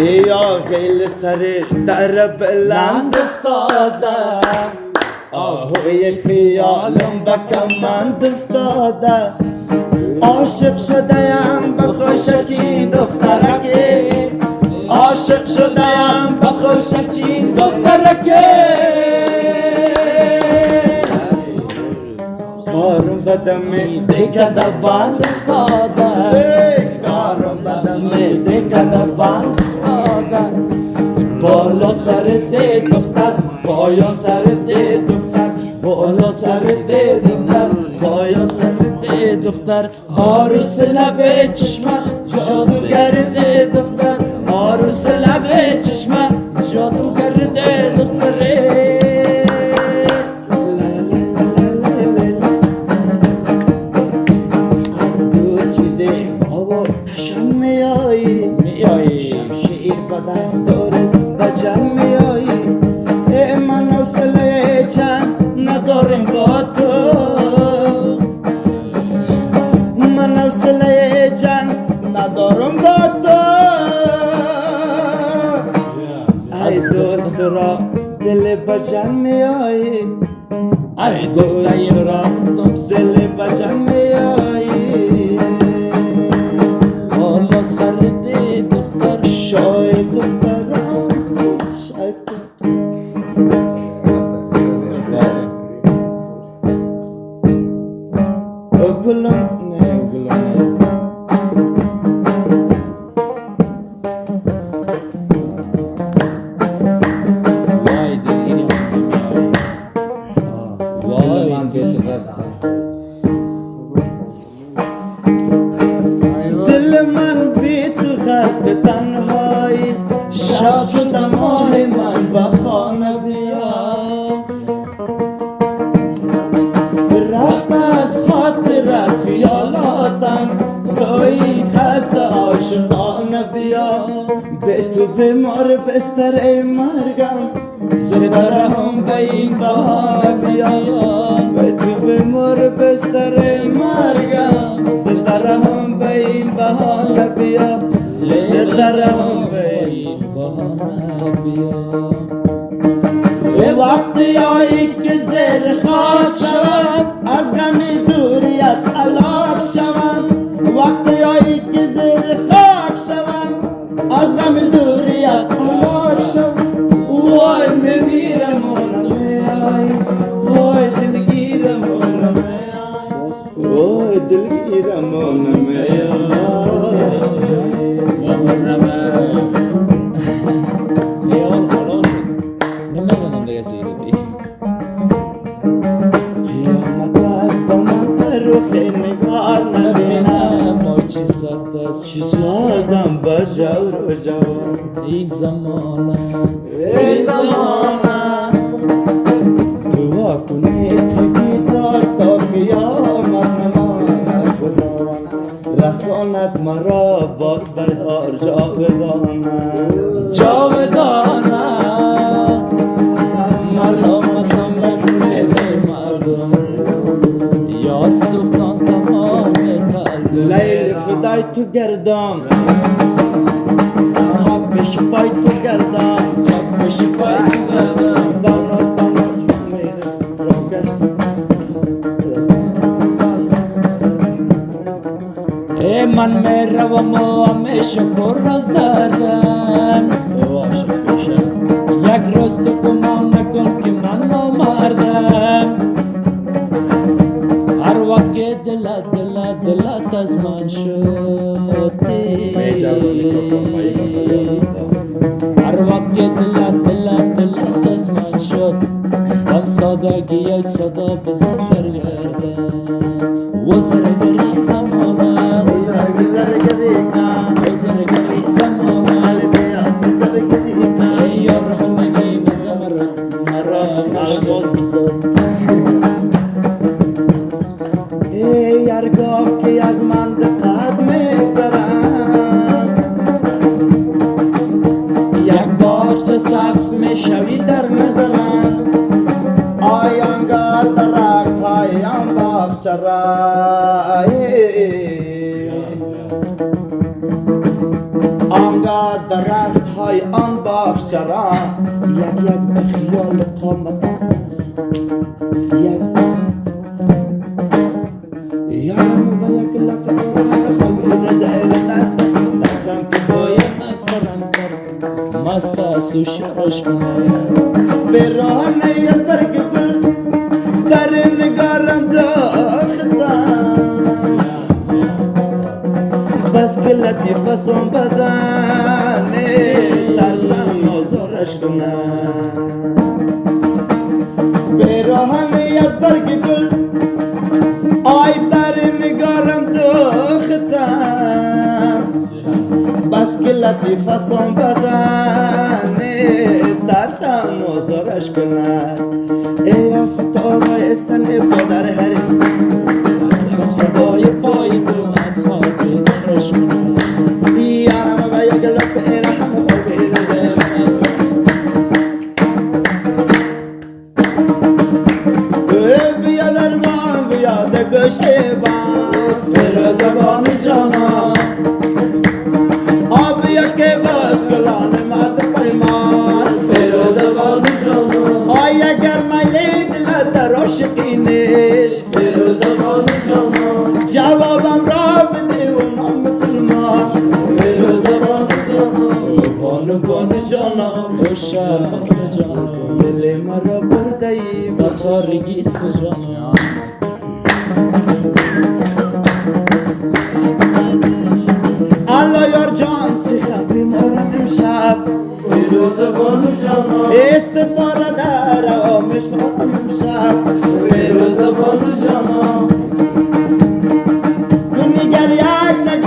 یا خیل سر در بلند افتاده آهوی خیالم به کمند افتاده عاشق شده‌ام به خوشچین دخترکه عاشق شده‌ام به خوشچین دخترکه کارم بدم دیگه در بند افتاده کارم بدم دیگه در بند افتاده بالا سر ده دختر پایان سر ده دختر بالا سر ده دختر پایان سر ده دختر عروس لب چشمه جادوگر ده دختر عروس لب چشمه جادوگر ده دختره از دو چیزه بابا قشنگ میایی شمشیر به دست داره بجنگ میایی من حوصله چند ندارم با تو من حوصله جنگ ندارم با تو ای دوست را دل بجنگ میایی از دوست را دل بجنگ میایی بالا سر ده دختر شاید دخترم شاید گلم نه گلم وای دیگه وای دل من بی تو خط تنهایی شب شدم ماه من به خانه بیا رفت از خاطرت خیالاتم سوی خسته عاشقانه بیا به تو بیمار بستر ای مرگم ستاره هم به این بهانه بیا به تو بیمار بستر ای مرگم ستاره هم به این بهانه بیا ستاره هم به این بهانه بیا وقتی آیی که زیر خاک شوم از غم دوریت هلاک شوم وقتی آیی که زیر خاک شوم از غم دوریت هلاک شوم وای میمیرم و نمیایی وای دلگیرم و نمیایی وای دلگیرم و نمیایی چی سازم با جور و جوان ای زمانه دعا کنی تو بیدار تا قیامت نمانه گلان رساند مرا باز بردار جاودانه ملامتم رکنه به مردم یاد سوختان تمام لیل فدای تو گردم خوابش پای تو گردم باناز میره را گشتم ای من میروم و همیشه پر از دردم یک روز تو گمان نکن که من نامردم هر وقت که دلت از من شدی هر وقت که دلت از من شد هم سادگی ای صدا بزن برگردم وزرگری زمانم وزرگری زمانم وزرگری ای یارم نگی بزمرم مرام الباز بساز ای هرگاه که از من دقت میگذرم یک باغچه سبز میشوی در نظرم آیانگاه درخت هایم باغچه را آنگاه درخت چرا یک به خیال قامت یارم با یک لب قرآن خوابیده زیر نست دستم که باید مست برم مست است و شرش کنم برهانه از برگ گل در نگارم داختم بس که لطیف سم بدنه ترسم نازارش کنم برهانه از برگ گل آی در نگارم داختم بس که لطیف سم بدنه ترسم نازارش کنم ای آفتابای استن پدر هری ترسم صدای پای تو از خاطر درش کنم یارم و یک لب رحم خوابیده بیا دربان بیا دگشه بان فیروز بان جانا آبیا که بس کلان مد پیمان فیروز بان جانا آی اگر میلی دل در عاشقی نیست فیروز بان جانا جوابم را بده و نام مسلمان فیروز بان جانا بان جانا او شهر جانا دل مرا برده ای بخارگی سجانا الله یار جان سیخم بیمارم امشب فیروز بانو جانا ستاره در آمش ماتم امشب فیروز بانو جانا کنی گر یک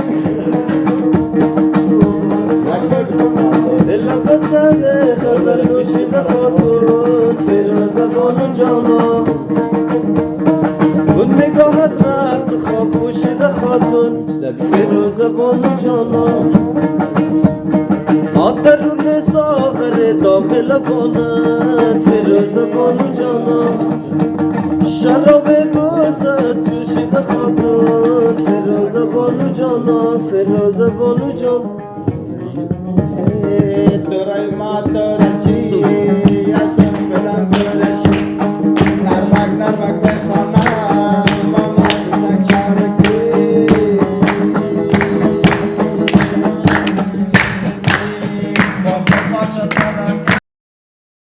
دلم بچنده خزر نوشیده خاتون فیروز بانو جانا اون نگاهت رفت خواب پوشیده خاتون فیروز بانو جانا آترون ساغر داخل بانت فیروز بانو جانا شراب بوس